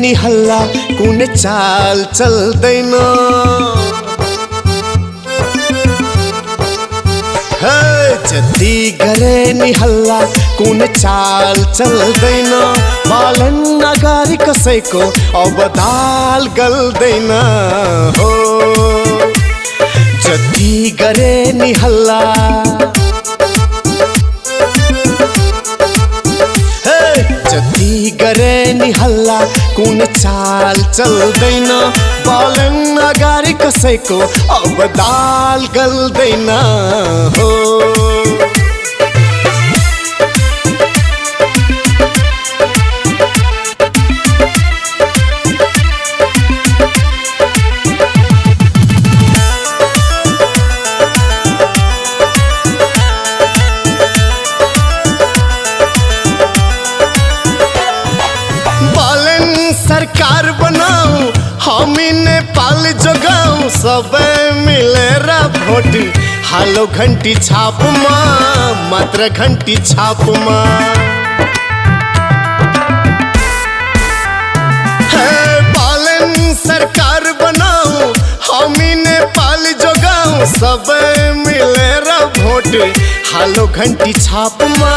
नि हल्ला कुनै चाल चल्दैन। जति गरे नि हल्ला कुनै चाल चल्दैन। पालन अगाडि कसैको अब दाल गल्दैन हो। जति गरे नि हल्ला जति गरे नि हल्ला कुनै चाल चल्दैन। पालन अगाडि कसैको अब दाल गल्दैन हो। सरकार बनाऊ हामी नेपाल जोगाऊ सबै मिलेर भोट हालो घन्टी छापमा मात्र घन्टी छापमा। पालन सरकार बनाऊ हामी नेपाल जोगाऊ सबै मिलेर भोट हालो घन्टी छापमा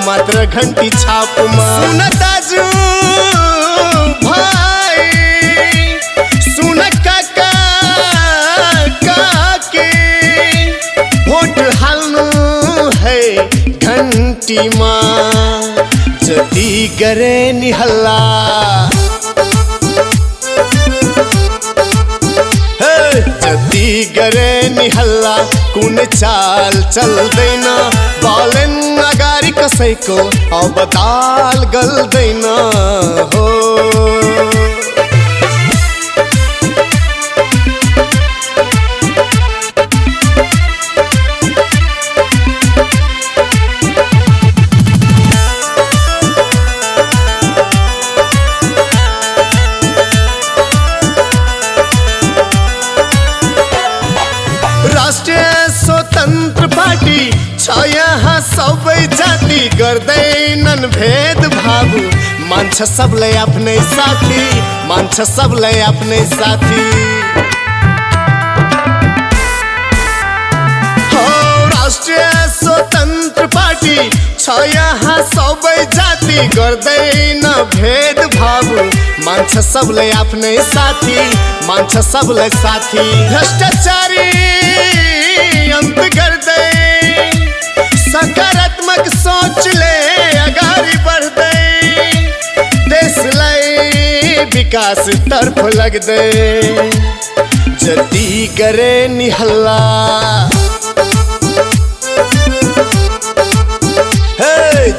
मात्र घन्टी छापमा। सुन दाजु भाइ सुन काका काकी भोट हाल्नु है घन्टीमा। जति गरे नि हल्ला जति गरे नि हल्ला कुनै चाल चल्दैन। पालन अगाडि कसैको अब दाल गल्दैन हो। राष्ट्रिय स्वतन्त्र पार्टी छ यहाँ सबै जाति गर्दैनन् भेदभाव। मान्छ सबलाई आफ्नै साथी मान्छ सबलाई आफ्नै साथी हो। राष्ट्रिय स्वतन्त्र पार्टी छ यहाँ सबै जाति गर्दैन भेदभाव। मान्छ सबलाई आफ्नै साथी मान्छ सबलाई साथी। भ्रष्टाचारी अन्त गर्दै सकारात्मक सोचले अगाडि बढ्दै देशलाई विकास तर्फ लाग्दै। जति गरे नि हल्ला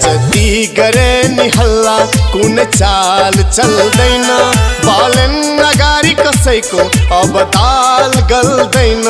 जति गरे नि हल्ला कुनै चाल चल्दैन। पालन अगाडि कसैको अब दाल गल्दैन।